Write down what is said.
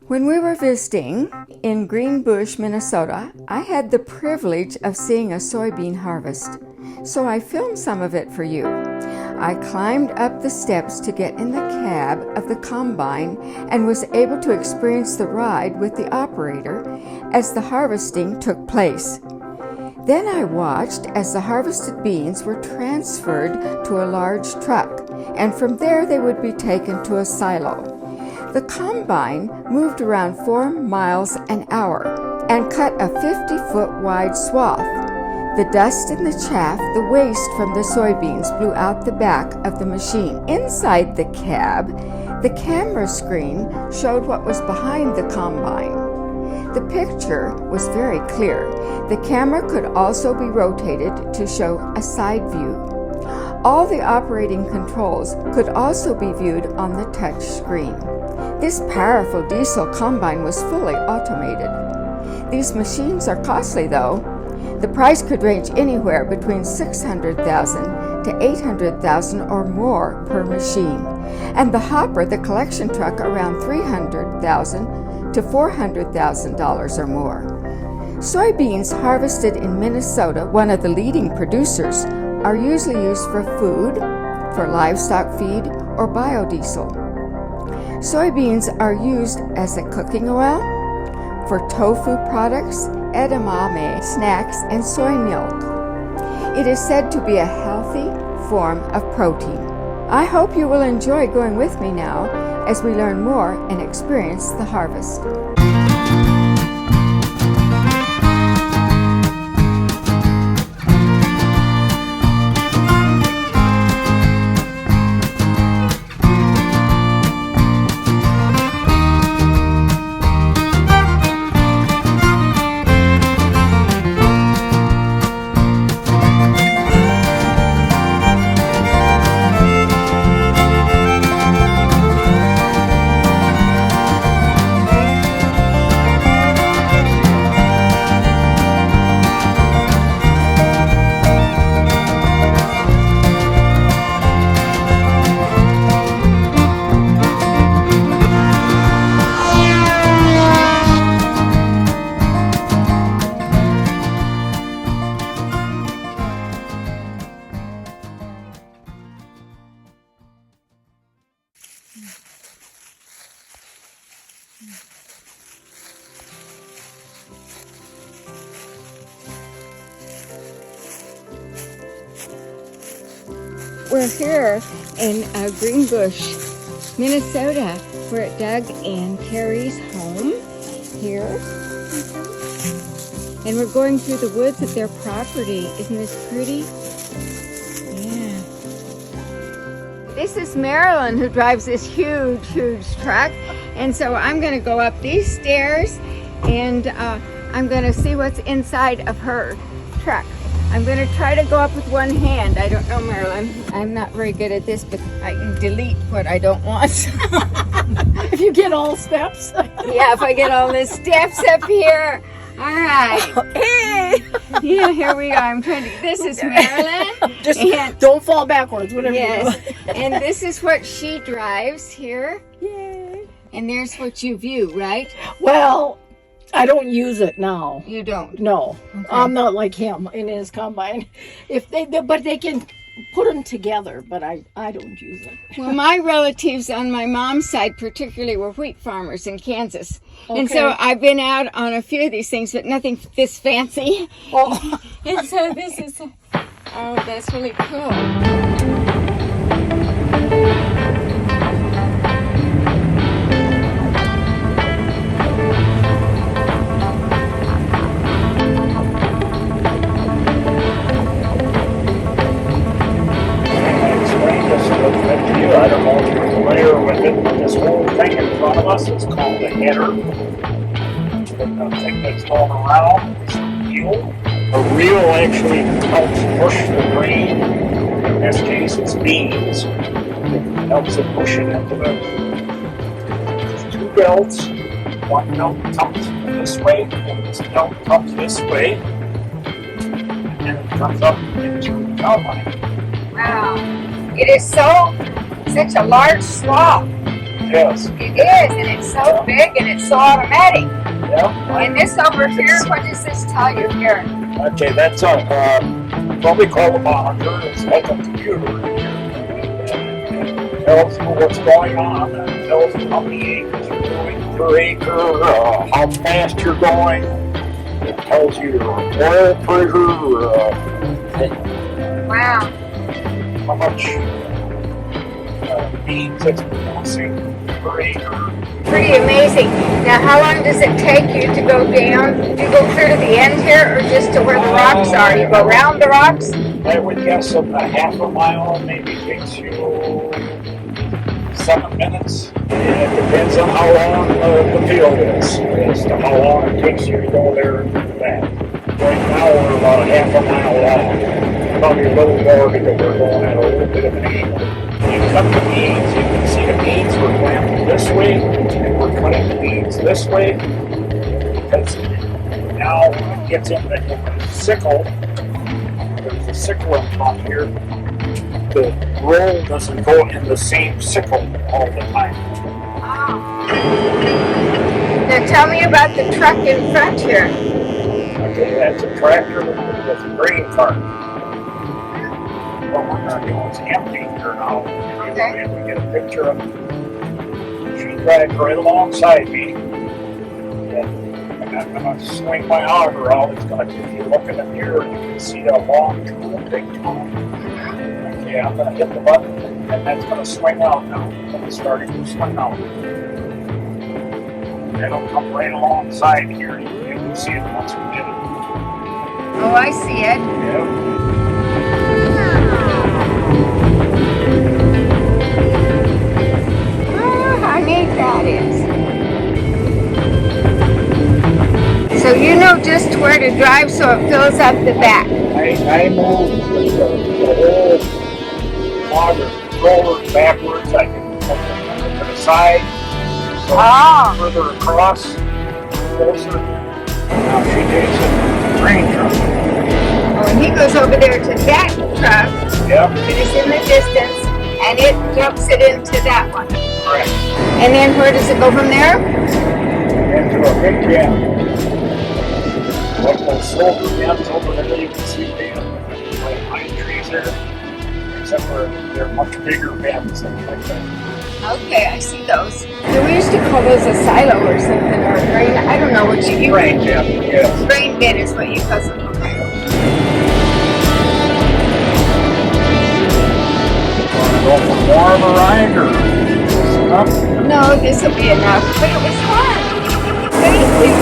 When we were visiting in Greenbush, Minnesota, I had the privilege of seeing a soybean harvest, so I filmed some of it for you. I climbed up the steps to get in the cab of the combine and was able to experience the ride with the operator as the harvesting took place. Then I watched as the harvested beans were transferred to a large truck, and from there they would be taken to a silo. The combine moved around 4 miles an hour and cut a 50-foot wide swath. The dust and the chaff, the waste from the soybeans, blew out the back of the machine. Inside the cab, the camera screen showed what was behind the combine. The picture was very clear. The camera could also be rotated to show a side view. All the operating controls could also be viewed on the touch screen. This powerful diesel combine was fully automated. These machines are costly though. The price could range anywhere between $600,000 to $800,000 or more per machine, and the hopper, the collection truck, around $300,000 to $400,000 or more. Soybeans harvested in Minnesota, one of the leading producers, are usually used for food, for livestock feed, or biodiesel. Soybeans are used as a cooking oil, for tofu products, edamame snacks, and soy milk. It is said to be a healthy form of protein. I hope you will enjoy going with me now as we learn more and experience the harvest. We're here in Greenbush, Minnesota. We're at Doug and Terry's home here. And we're going through the woods of their property. Isn't this pretty? Yeah. This is Marilyn, who drives this huge truck. And so I'm going to go up these stairs and I'm going to see what's inside of her truck. I'm going to try to go up with one hand. I don't know, Marilyn. I'm not very good at this, but I can delete what I don't want. If you get all steps. Yeah, if I get all the steps up here. All right. Hey! Yeah, here we are. I'm trying to. This is Marilyn. Just don't fall backwards, whatever yes. you do. And this is what she drives here. Yay. And there's what you view, right? Well, I don't use it now. You don't? No. Okay. I'm not like him in his combine. But they can put them together, but I don't use it. Well, my relatives on my mom's side particularly were wheat farmers in Kansas. Okay. And so I've been out on a few of these things, but nothing this fancy. Oh. And so this is, oh, that's really cool. I don't know if you're familiar with it, but this whole thing in front of us is called a header. The thing that's going around is a reel. A reel actually helps push the grain. In this case, it's beans. It helps it push it into the. There's two belts. One belt comes this way, and this belt comes this way, and then it comes up into the combine. Wow. It is such a large swath. Yes. It is, and it's so big and it's so automatic. Yeah. And this over here, what does this tell you here? Okay, that's what we call a monitor. It's like a computer. It tells you what's going on. It tells you how many acres you're doing per acre, how fast you're going. It tells you your oil pressure, Wow. how much beans it's producing per acre. Pretty amazing. Now, how long does it take you to go down? Do you go clear to the end here or just to where the rocks are? You go around the rocks? I would guess a half a mile maybe takes you 7 minutes. And it depends on how long the field is as to how long it takes you to go there and back. Right now we're about a half a mile long. Probably a little more because we're going at a little bit of an angle. You cut the beans, you can see the beans were planted this way, and we're cutting the beans this way. Because now when it gets in the sickle, there's a sickle in front here. The roll doesn't go in the same sickle all the time. Oh. Now, tell me about the truck in front here. Okay, that's a tractor with a grain cart. What we're going to do is empty here now. Okay. If we get a picture of it. She drives right alongside me. And I'm going to swing my auger out. It's going to, if you're looking in here, you can see a long tool, big tool. Okay, I'm going to hit the button, and that's going to swing out now. It's starting to swing out. It'll come right alongside here. You can see it once we get it. Oh, I see it. Yeah. Oh, how neat that is. So you know just where to drive so it fills up the back. I moved the whole auger forward, backwards. I can put it to the side. So further across, closer. Now she takes it to the grain truck. Oh, and he goes over there to that truck. Yep. It is in the distance, and it dumps it into that one. Correct. And then where does it go from there? Into a big jam. Like those silver jams over there, you can see them. Like pine trees there. Except for they're much bigger bends than like that. Okay, I see those. So we used to call those a silo or something, or a grain. I don't know what you Grain jam, yes. Grain bin is what you call them. Okay. Want to go for more of a ride or enough? No, this will be enough. But it was fun. Thank you.